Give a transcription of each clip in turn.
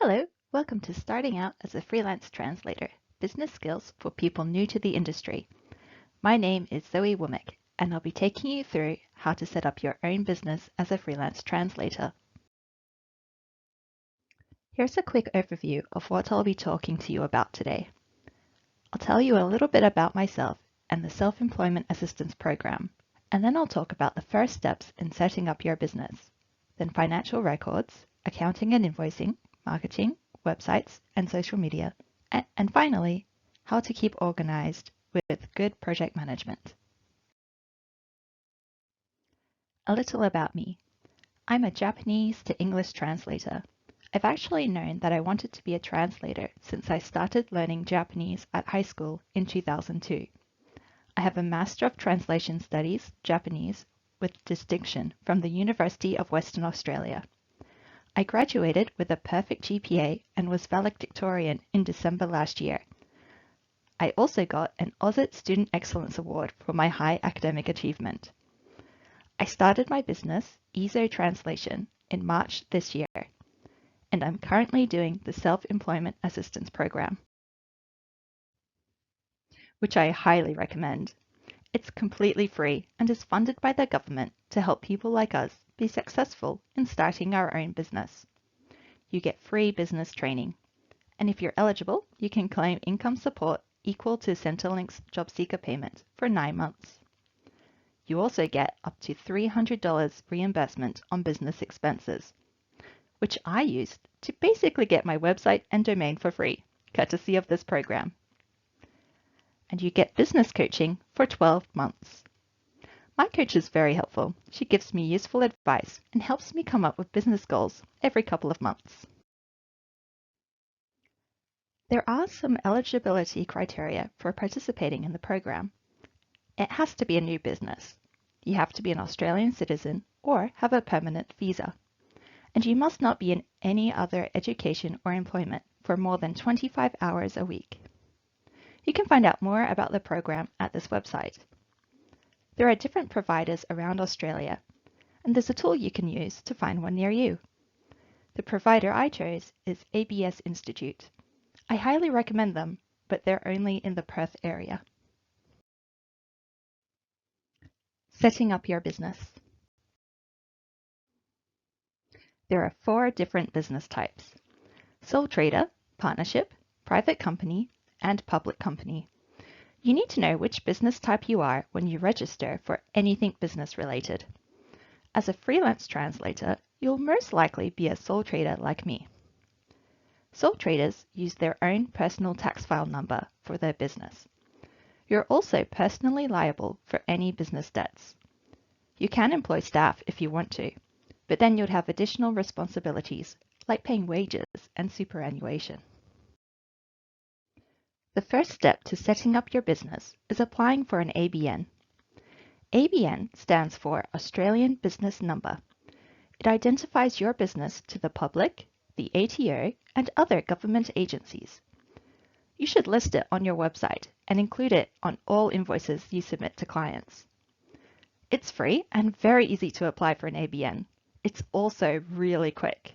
Hello, welcome to Starting Out as a Freelance Translator, Business Skills for People New to the Industry. My name is Zoe Womack, and I'll be taking you through how to set up your own business as a freelance translator. Here's a quick overview of what I'll be talking to you about today. I'll tell you a little bit about myself and the Self-Employment Assistance Program, and then I'll talk about the first steps in setting up your business, then financial records, accounting and invoicing, marketing, websites, and social media, and finally, how to keep organized with good project management. A little about me. I'm a Japanese to English translator. I've actually known that I wanted to be a translator since I started learning Japanese at high school in 2002. I have a Master of Translation Studies, Japanese, with distinction from the University of Western Australia. I graduated with a perfect GPA and was valedictorian in December last year. I also got an AUSIT Student Excellence Award for my high academic achievement. I started my business, EZO Translation, in March this year, and I'm currently doing the Self-Employment Assistance Program, which I highly recommend. It's completely free and is funded by the government to help people like us be successful in starting our own business. You get free business training, and if you're eligible, you can claim income support equal to Centrelink's job seeker payment for 9 months. You also get up to $300 reimbursement on business expenses, which I used to basically get my website and domain for free, courtesy of this program. And you get business coaching for 12 months. My coach is very helpful. She gives me useful advice and helps me come up with business goals every couple of months. There are some eligibility criteria for participating in the program. It has to be a new business. You have to be an Australian citizen or have a permanent visa. And you must not be in any other education or employment for more than 25 hours a week. You can find out more about the program at this website. There are different providers around Australia, and there's a tool you can use to find one near you. The provider I chose is ABS Institute. I highly recommend them, but they're only in the Perth area. Setting up your business. There are 4 different business types: sole trader, partnership, private company, and public company. You need to know which business type you are when you register for anything business related. As a freelance translator, you'll most likely be a sole trader like me. Sole traders use their own personal tax file number for their business. You're also personally liable for any business debts. You can employ staff if you want to, but then you'd have additional responsibilities like paying wages and superannuation. The first step to setting up your business is applying for an ABN. ABN stands for Australian Business Number. It identifies your business to the public, the ATO, and other government agencies. You should list it on your website and include it on all invoices you submit to clients. It's free and very easy to apply for an ABN. It's also really quick.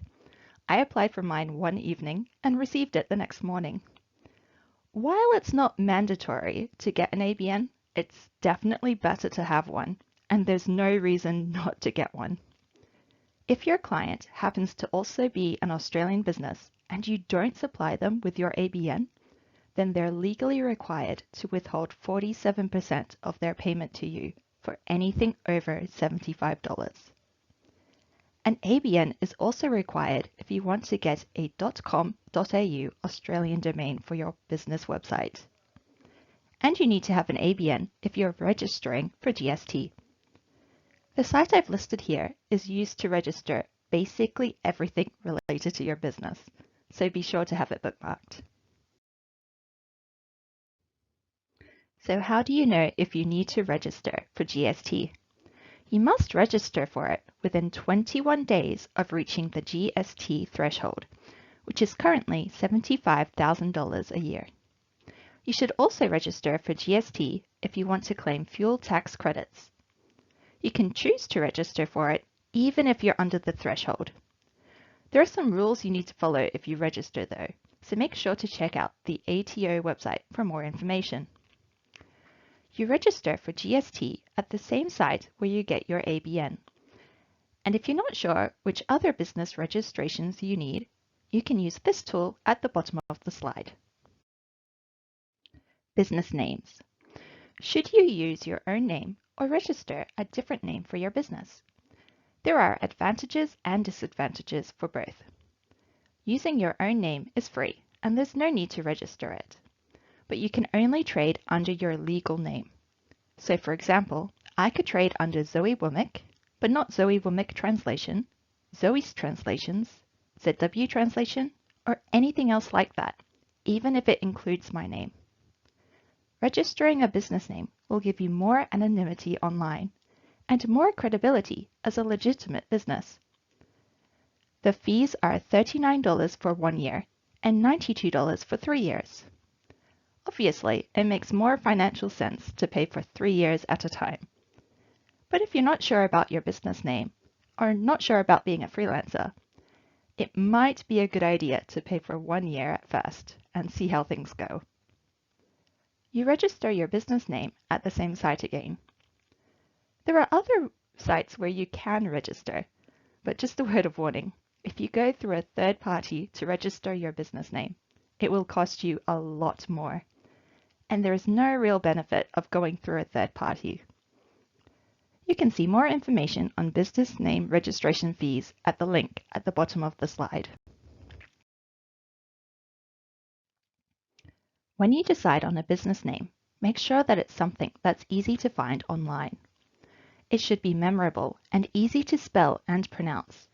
I applied for mine one evening and received it the next morning. While it's not mandatory to get an ABN, it's definitely better to have one, and there's no reason not to get one. If your client happens to also be an Australian business and you don't supply them with your ABN, then they're legally required to withhold 47% of their payment to you for anything over $75. An ABN is also required if you want to get a .com.au Australian domain for your business website. And you need to have an ABN if you're registering for GST. The site I've listed here is used to register basically everything related to your business, so be sure to have it bookmarked. So how do you know if you need to register for GST? You must register for it within 21 days of reaching the GST threshold, which is currently $75,000 a year. You should also register for GST if you want to claim fuel tax credits. You can choose to register for it even if you're under the threshold. There are some rules you need to follow if you register though, so make sure to check out the ATO website for more information. You register for GST at the same site where you get your ABN. And if you're not sure which other business registrations you need, you can use this tool at the bottom of the slide. Business names. Should you use your own name or register a different name for your business? There are advantages and disadvantages for both. Using your own name is free and there's no need to register it, but you can only trade under your legal name. So for example, I could trade under Zoe Womack, but not Zoe Womack Translation, Zoe's Translations, ZW Translation, or anything else like that, even if it includes my name. Registering a business name will give you more anonymity online and more credibility as a legitimate business. The fees are $39 for 1 year and $92 for 3 years. Obviously, it makes more financial sense to pay for 3 years at a time. But if you're not sure about your business name or not sure about being a freelancer, it might be a good idea to pay for 1 year at first and see how things go. You register your business name at the same site again. There are other sites where you can register, but just a word of warning, if you go through a third party to register your business name, it will cost you a lot more. And there is no real benefit of going through a third party. You can see more information on business name registration fees at the link at the bottom of the slide. When you decide on a business name, make sure that it's something that's easy to find online. It should be memorable and easy to spell and pronounce.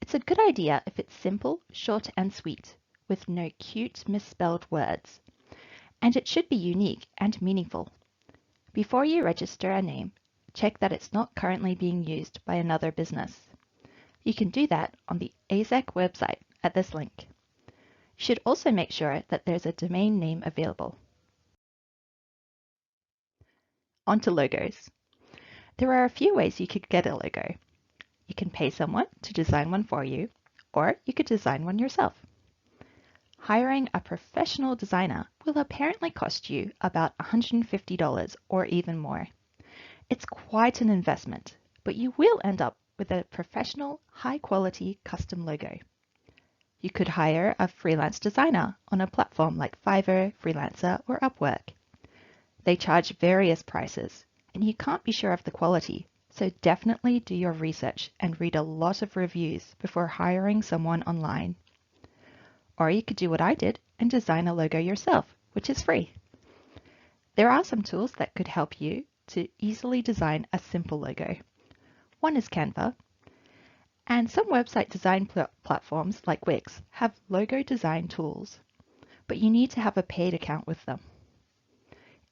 It's a good idea if it's simple, short and sweet, with no cute misspelled words. And it should be unique and meaningful. Before you register a name, check that it's not currently being used by another business. You can do that on the AUSIT website at this link. You should also make sure that there's a domain name available. On to logos. There are a few ways you could get a logo. You can pay someone to design one for you, or you could design one yourself. Hiring a professional designer will apparently cost you about $150 or even more. It's quite an investment, but you will end up with a professional, high-quality custom logo. You could hire a freelance designer on a platform like Fiverr, Freelancer, or Upwork. They charge various prices, and you can't be sure of the quality, so definitely do your research and read a lot of reviews before hiring someone online. Or you could do what I did and design a logo yourself, which is free. There are some tools that could help you to easily design a simple logo. One is Canva, and some website design platforms like Wix have logo design tools, but you need to have a paid account with them.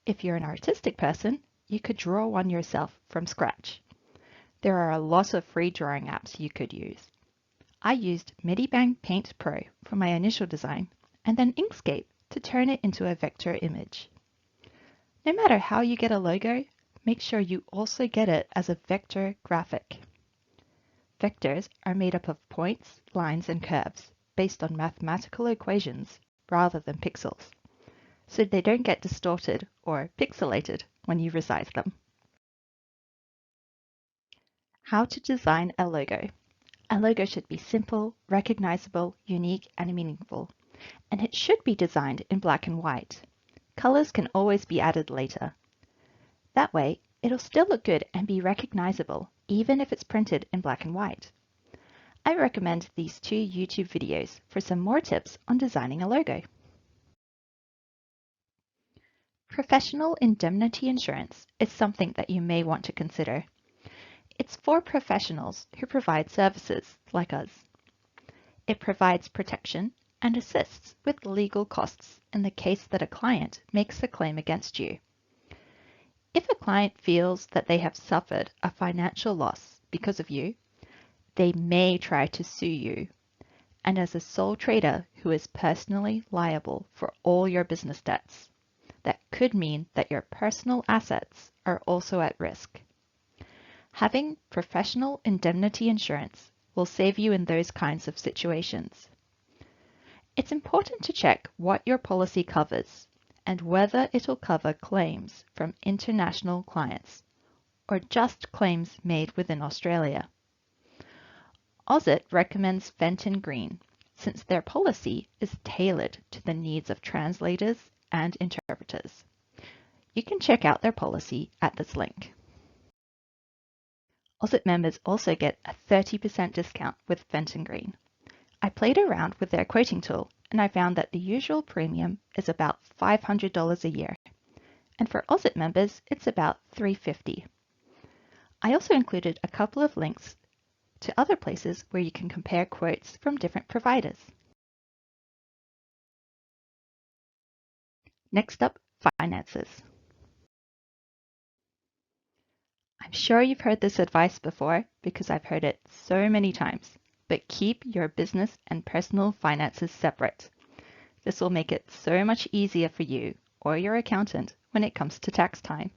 If you're an artistic person, you could draw one yourself from scratch. There are a lot of free drawing apps you could use. I used Medibang Paint Pro for my initial design, and then Inkscape to turn it into a vector image. No matter how you get a logo, make sure you also get it as a vector graphic. Vectors are made up of points, lines, and curves based on mathematical equations rather than pixels, so they don't get distorted or pixelated when you resize them. How to design a logo. A logo should be simple, recognizable, unique, and meaningful, and it should be designed in black and white. Colors can always be added later. That way, it'll still look good and be recognizable, even if it's printed in black and white. I recommend these 2 YouTube videos for some more tips on designing a logo. Professional indemnity insurance is something that you may want to consider. It's for professionals who provide services like us. It provides protection and assists with legal costs in the case that a client makes a claim against you. If a client feels that they have suffered a financial loss because of you, they may try to sue you. And as a sole trader who is personally liable for all your business debts, that could mean that your personal assets are also at risk. Having professional indemnity insurance will save you in those kinds of situations. It's important to check what your policy covers and whether it'll cover claims from international clients or just claims made within Australia. AUSIT recommends Fenton Green since their policy is tailored to the needs of translators and interpreters. You can check out their policy at this link. AUSIT members also get a 30% discount with Fenton Green. I played around with their quoting tool and I found that the usual premium is about $500 a year, and for AUSIT members it's about $350. I also included a couple of links to other places where you can compare quotes from different providers. Next up, finances. I'm sure you've heard this advice before because I've heard it so many times, but keep your business and personal finances separate. This will make it so much easier for you or your accountant when it comes to tax time.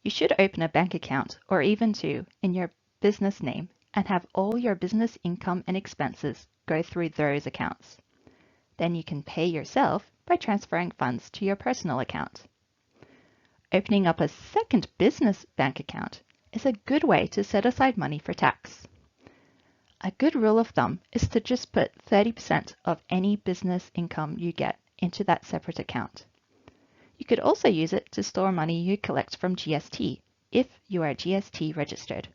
You should open a bank account or even two in your business name and have all your business income and expenses go through those accounts. Then you can pay yourself by transferring funds to your personal account. Opening up a second business bank account is a good way to set aside money for tax. A good rule of thumb is to just put 30% of any business income you get into that separate account. You could also use it to store money you collect from GST if you are GST registered.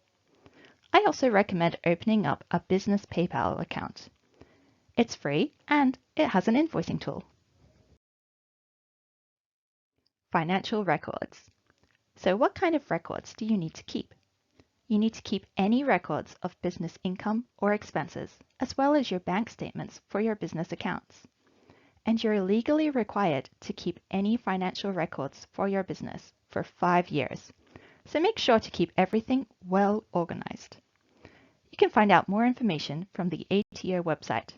I also recommend opening up a business PayPal account. It's free and it has an invoicing tool. Financial records. So what kind of records do you need to keep? You need to keep any records of business income or expenses, as well as your bank statements for your business accounts. And you're legally required to keep any financial records for your business for 5 years. So make sure to keep everything well organized. You can find out more information from the ATO website,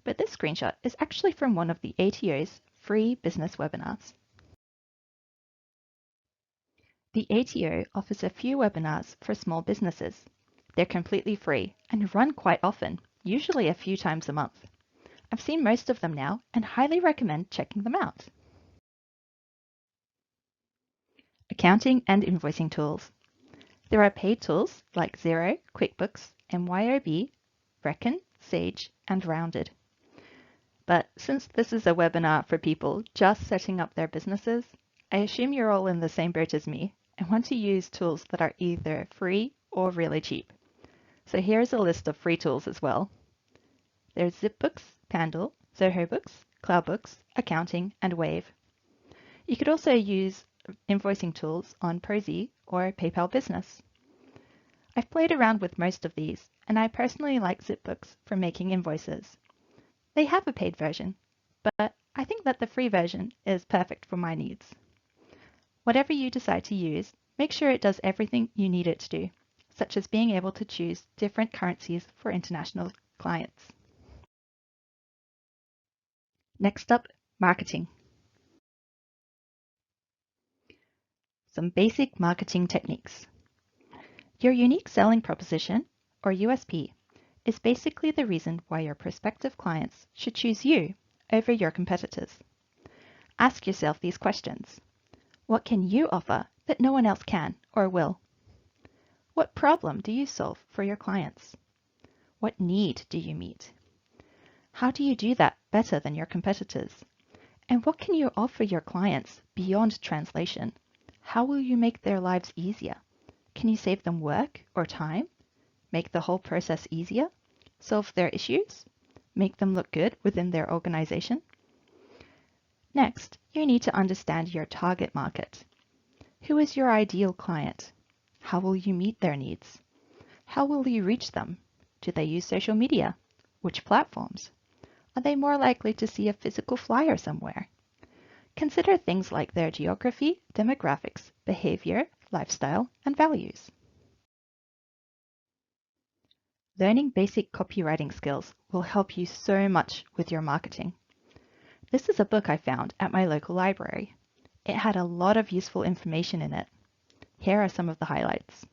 but this screenshot is actually from one of the ATO's free business webinars. The ATO offers a few webinars for small businesses. They're completely free and run quite often, usually a few times a month. I've seen most of them now and highly recommend checking them out. Accounting and invoicing tools. There are paid tools like Xero, QuickBooks, MYOB, Reckon, Sage, and Rounded. But since this is a webinar for people just setting up their businesses, I assume you're all in the same boat as me and want to use tools that are either free or really cheap. So here's a list of free tools as well. There's ZipBooks, Pandle, Zoho Books, CloudBooks, Accounting, and Wave. You could also use invoicing tools on Prosy or PayPal Business. I've played around with most of these, and I personally like ZipBooks for making invoices. They have a paid version, but I think that the free version is perfect for my needs. Whatever you decide to use, make sure it does everything you need it to do, such as being able to choose different currencies for international clients. Next up, marketing. Some basic marketing techniques. Your unique selling proposition, or USP, is basically the reason why your prospective clients should choose you over your competitors. Ask yourself these questions. What can you offer that no one else can or will? What problem do you solve for your clients? What need do you meet? How do you do that better than your competitors? And what can you offer your clients beyond translation? How will you make their lives easier? Can you save them work or time? Make the whole process easier? Solve their issues? Make them look good within their organization? Next, you need to understand your target market. Who is your ideal client? How will you meet their needs? How will you reach them? Do they use social media? Which platforms? Are they more likely to see a physical flyer somewhere? Consider things like their geography, demographics, behavior, lifestyle, and values. Learning basic copywriting skills will help you so much with your marketing. This is a book I found at my local library. It had a lot of useful information in it. Here are some of the highlights.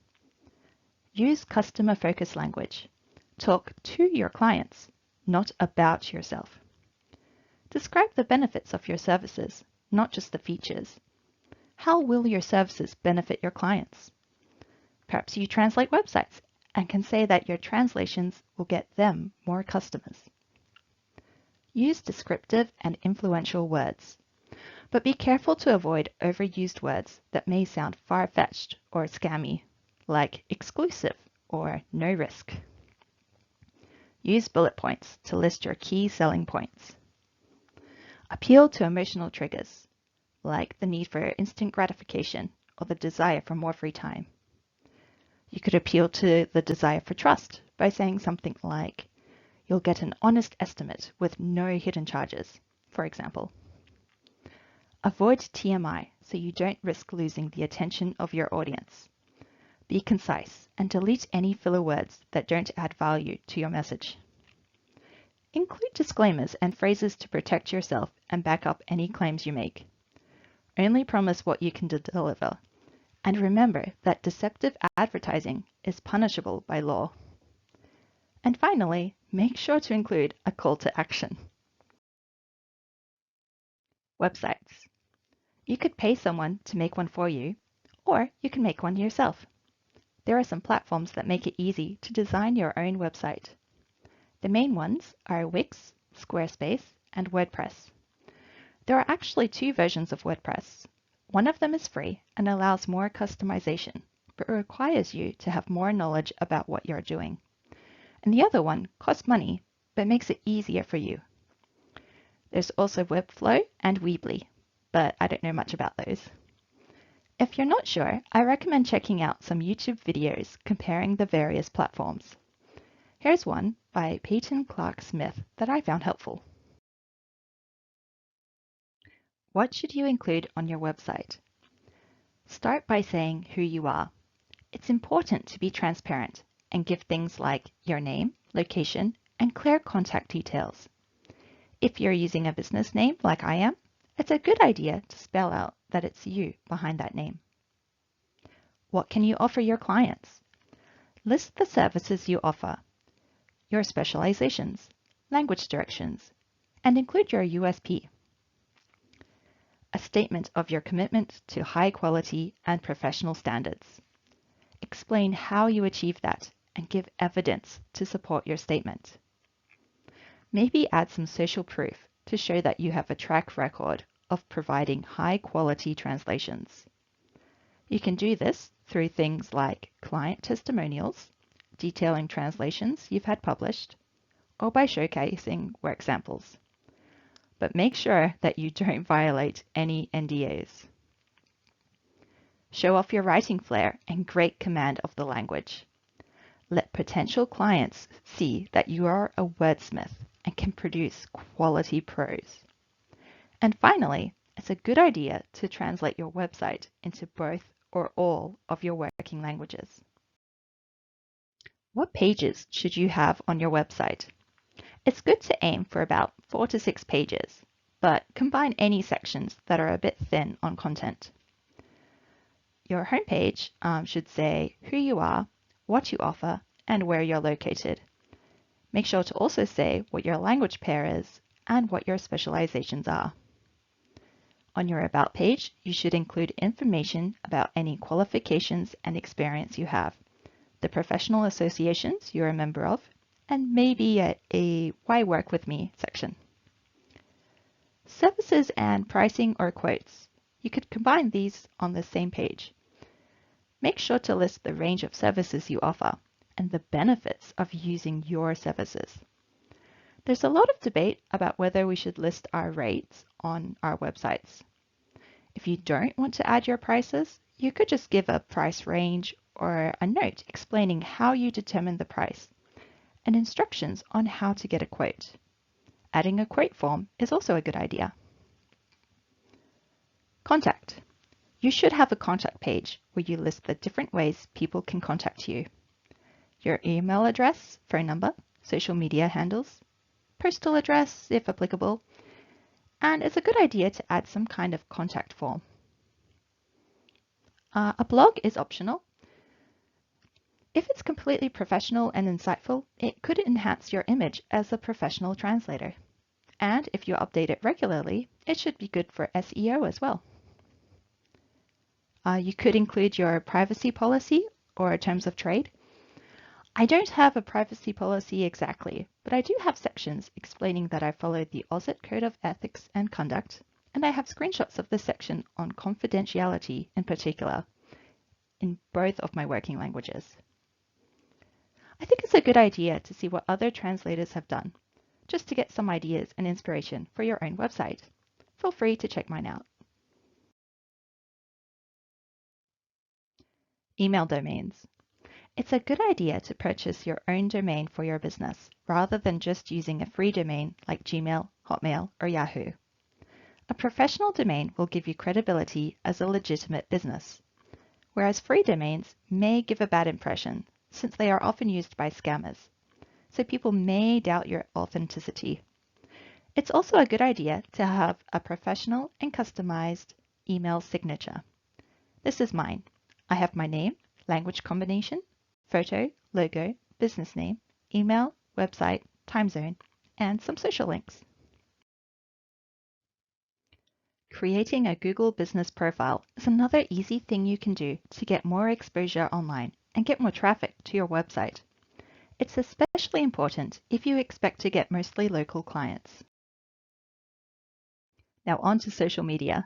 Use customer-focused language. Talk to your clients, not about yourself. Describe the benefits of your services, not just the features. How will your services benefit your clients? Perhaps you translate websites and can say that your translations will get them more customers. Use descriptive and influential words, but be careful to avoid overused words that may sound far-fetched or scammy, like exclusive or no risk. Use bullet points to list your key selling points. Appeal to emotional triggers, like the need for instant gratification or the desire for more free time. You could appeal to the desire for trust by saying something like, "You'll get an honest estimate with no hidden charges," for example. Avoid TMI so you don't risk losing the attention of your audience. Be concise and delete any filler words that don't add value to your message. Include disclaimers and phrases to protect yourself and back up any claims you make. Only promise what you can deliver. And remember that deceptive advertising is punishable by law. And finally, make sure to include a call to action. Websites. You could pay someone to make one for you, or you can make one yourself. There are some platforms that make it easy to design your own website. The main ones are Wix, Squarespace, and WordPress. There are actually two versions of WordPress. One of them is free and allows more customization, but requires you to have more knowledge about what you're doing. And the other one costs money, but makes it easier for you. There's also Webflow and Weebly, but I don't know much about those. If you're not sure, I recommend checking out some YouTube videos comparing the various platforms. Here's one by Peyton Clark Smith that I found helpful. What should you include on your website? Start by saying who you are. It's important to be transparent and give things like your name, location, and clear contact details. If you're using a business name like I am, it's a good idea to spell out that it's you behind that name. What can you offer your clients? List the services you offer, your specializations, language directions, and include your USP. A statement of your commitment to high quality and professional standards. Explain how you achieve that and give evidence to support your statement. Maybe add some social proof to show that you have a track record of providing high quality translations. You can do this through things like client testimonials, detailing translations you've had published, or by showcasing work samples. But make sure that you don't violate any NDAs. Show off your writing flair and great command of the language. Let potential clients see that you are a wordsmith and can produce quality prose. And finally, it's a good idea to translate your website into both or all of your working languages. What pages should you have on your website? It's good to aim for about 4 to 6 pages, but combine any sections that are a bit thin on content. Your homepage should say who you are, what you offer, and where you're located. Make sure to also say what your language pair is and what your specializations are. On your About page, you should include information about any qualifications and experience you have, the professional associations you're a member of, and maybe a Why Work With Me section. Services and pricing or quotes. You could combine these on the same page. Make sure to list the range of services you offer and the benefits of using your services. There's a lot of debate about whether we should list our rates on our websites. If you don't want to add your prices, you could just give a price range or a note explaining how you determine the price and instructions on how to get a quote. Adding a quote form is also a good idea. Contact. You should have a contact page where you list the different ways people can contact you. Your email address, phone number, social media handles, postal address if applicable, and it's a good idea to add some kind of contact form. A blog is optional. If it's completely professional and insightful, it could enhance your image as a professional translator. And if you update it regularly, it should be good for SEO as well. You could include your privacy policy or terms of trade. I don't have a privacy policy exactly, but I do have sections explaining that I follow the AUSIT Code of Ethics and Conduct, and I have screenshots of the section on confidentiality in particular in both of my working languages. I think it's a good idea to see what other translators have done, just to get some ideas and inspiration for your own website. Feel free to check mine out. Email domains. It's a good idea to purchase your own domain for your business, rather than just using a free domain like Gmail, Hotmail, or Yahoo. A professional domain will give you credibility as a legitimate business, whereas free domains may give a bad impression since they are often used by scammers, so people may doubt your authenticity. It's also a good idea to have a professional and customized email signature. This is mine. I have my name, language combination, photo, logo, business name, email, website, time zone, and some social links. Creating a Google business profile is another easy thing you can do to get more exposure online and get more traffic to your website. It's especially important if you expect to get mostly local clients. Now on to social media.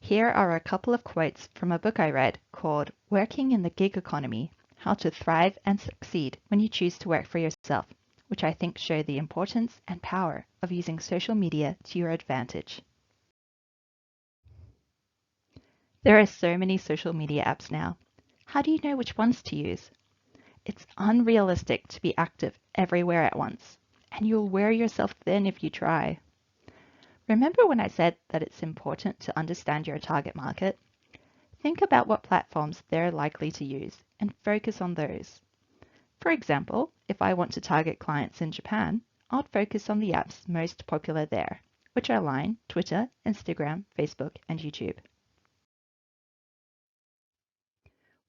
Here are a couple of quotes from a book I read called Working in the Gig Economy: How to Thrive and Succeed When You Choose to Work for Yourself, which I think show the importance and power of using social media to your advantage. There are so many social media apps now. How do you know which ones to use? It's unrealistic to be active everywhere at once, and you'll wear yourself thin if you try. Remember when I said that it's important to understand your target market? Think about what platforms they're likely to use and focus on those. For example, if I want to target clients in Japan, I'll focus on the apps most popular there, which are Line, Twitter, Instagram, Facebook, and YouTube.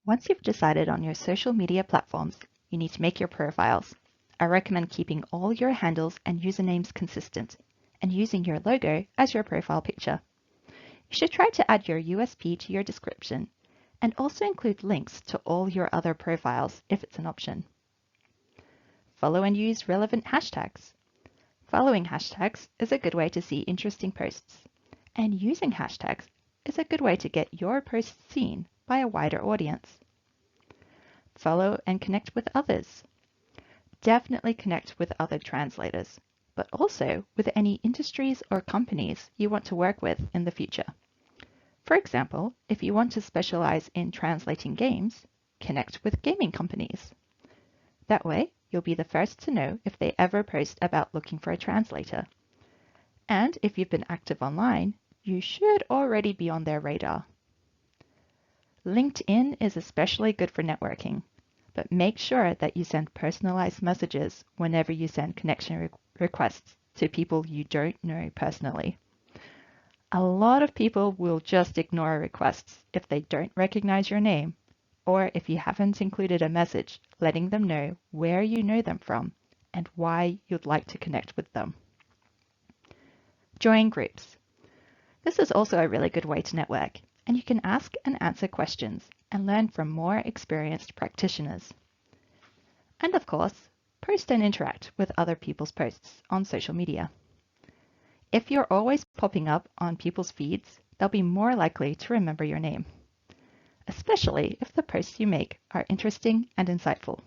Once you've decided on your social media platforms, you need to make your profiles. I recommend keeping all your handles and usernames consistent and using your logo as your profile picture. You should try to add your USP to your description and also include links to all your other profiles if it's an option. Follow and use relevant hashtags. Following hashtags is a good way to see interesting posts, and using hashtags is a good way to get your posts seen by a wider audience. Follow and connect with others. Definitely connect with other translators, but also with any industries or companies you want to work with in the future. For example, if you want to specialize in translating games, connect with gaming companies. That way, you'll be the first to know if they ever post about looking for a translator. And if you've been active online, you should already be on their radar. LinkedIn is especially good for networking, but make sure that you send personalized messages whenever you send connection requests to people you don't know personally. A lot of people will just ignore requests if they don't recognize your name, or if you haven't included a message letting them know where you know them from and why you'd like to connect with them. Join groups. This is also a really good way to network, and you can ask and answer questions and learn from more experienced practitioners. And of course, post and interact with other people's posts on social media. If you're always popping up on people's feeds, they'll be more likely to remember your name, especially if the posts you make are interesting and insightful.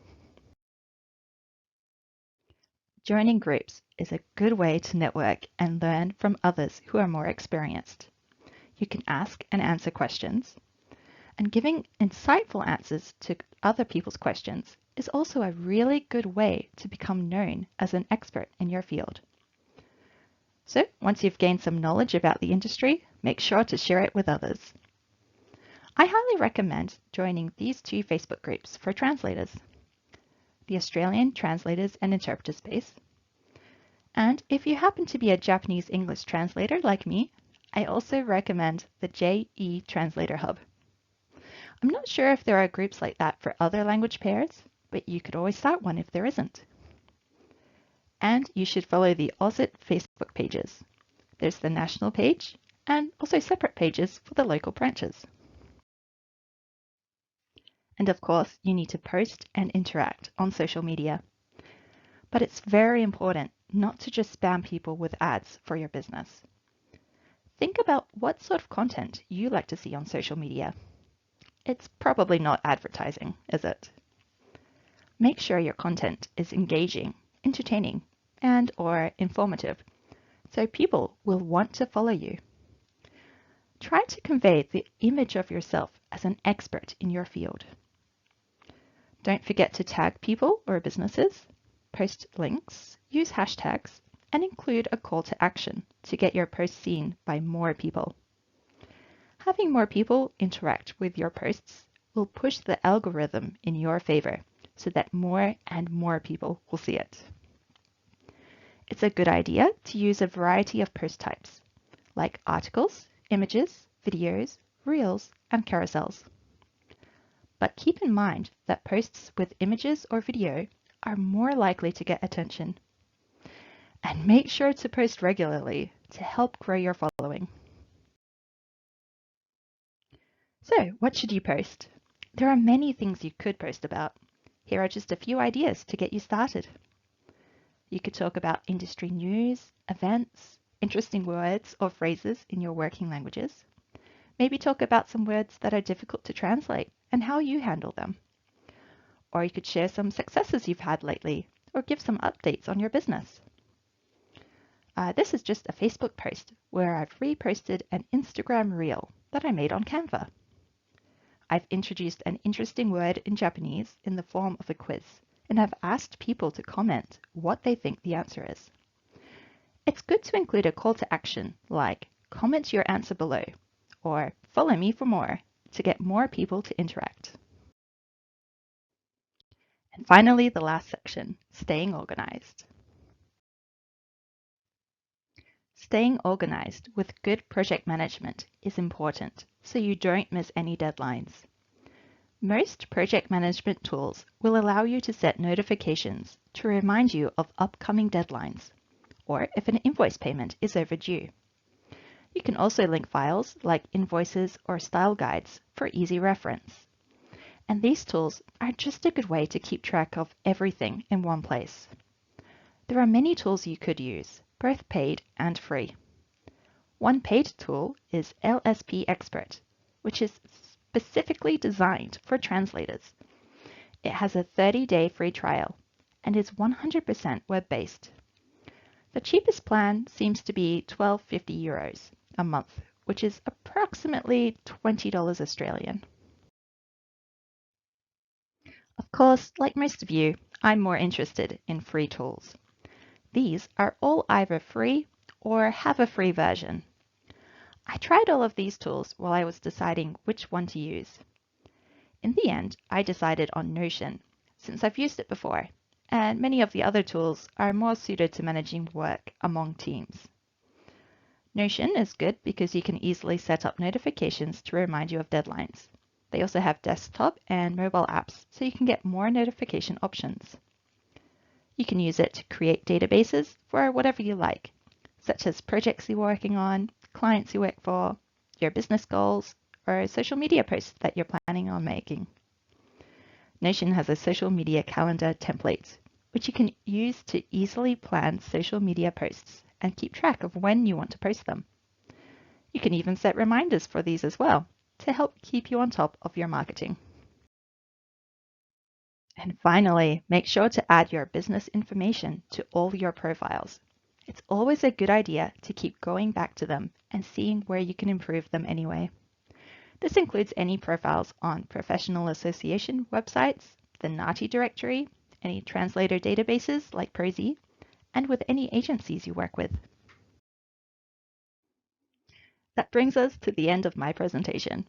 Joining groups is a good way to network and learn from others who are more experienced. You can ask and answer questions, and giving insightful answers to other people's questions is also a really good way to become known as an expert in your field. So once you've gained some knowledge about the industry, make sure to share it with others. I highly recommend joining these two Facebook groups for translators: the Australian Translators and Interpreters Space, and if you happen to be a Japanese English translator like me, I also recommend the JE Translator Hub. I'm not sure if there are groups like that for other language pairs, but you could always start one if there isn't. And you should follow the AUSIT Facebook pages. There's the national page and also separate pages for the local branches. And of course, you need to post and interact on social media. But it's very important not to just spam people with ads for your business. Think about what sort of content you like to see on social media. It's probably not advertising, is it? Make sure your content is engaging, entertaining, and/or informative, so people will want to follow you. Try to convey the image of yourself as an expert in your field. Don't forget to tag people or businesses, post links, use hashtags, and include a call to action to get your post seen by more people. Having more people interact with your posts will push the algorithm in your favor so that more and more people will see it. It's a good idea to use a variety of post types, like articles, images, videos, reels, and carousels. But keep in mind that posts with images or video are more likely to get attention. And make sure to post regularly to help grow your following. So, what should you post? There are many things you could post about. Here are just a few ideas to get you started. You could talk about industry news, events, interesting words or phrases in your working languages. Maybe talk about some words that are difficult to translate and how you handle them. Or you could share some successes you've had lately or give some updates on your business. This is just a Facebook post where I've reposted an Instagram reel that I made on Canva. I've introduced an interesting word in Japanese in the form of a quiz and have asked people to comment what they think the answer is. It's good to include a call to action like comment your answer below or follow me for more to get more people to interact. And finally, the last section, staying organized. Staying organized with good project management is important so you don't miss any deadlines. Most project management tools will allow you to set notifications to remind you of upcoming deadlines or if an invoice payment is overdue. You can also link files like invoices or style guides for easy reference. And these tools are just a good way to keep track of everything in one place. There are many tools you could use, both paid and free. One paid tool is LSP Expert, which is specifically designed for translators. It has a 30-day free trial and is 100% web-based. The cheapest plan seems to be €12.50 a month, which is approximately $20 Australian. Of course, like most of you, I'm more interested in free tools. These are all either free or have a free version. I tried all of these tools while I was deciding which one to use. In the end, I decided on Notion, since I've used it before, and many of the other tools are more suited to managing work among teams. Notion is good because you can easily set up notifications to remind you of deadlines. They also have desktop and mobile apps, so you can get more notification options. You can use it to create databases for whatever you like, such as projects you're working on, clients you work for, your business goals, or social media posts that you're planning on making. Notion has a social media calendar template, which you can use to easily plan social media posts and keep track of when you want to post them. You can even set reminders for these as well to help keep you on top of your marketing. And finally, make sure to add your business information to all your profiles. It's always a good idea to keep going back to them and seeing where you can improve them anyway. This includes any profiles on professional association websites, the NATI directory, any translator databases like Prezi, and with any agencies you work with. That brings us to the end of my presentation.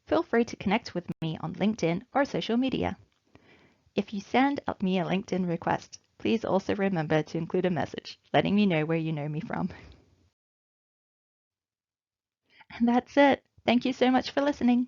Feel free to connect with me on LinkedIn or social media. If you send me a LinkedIn request, please also remember to include a message letting me know where you know me from. And that's it. Thank you so much for listening.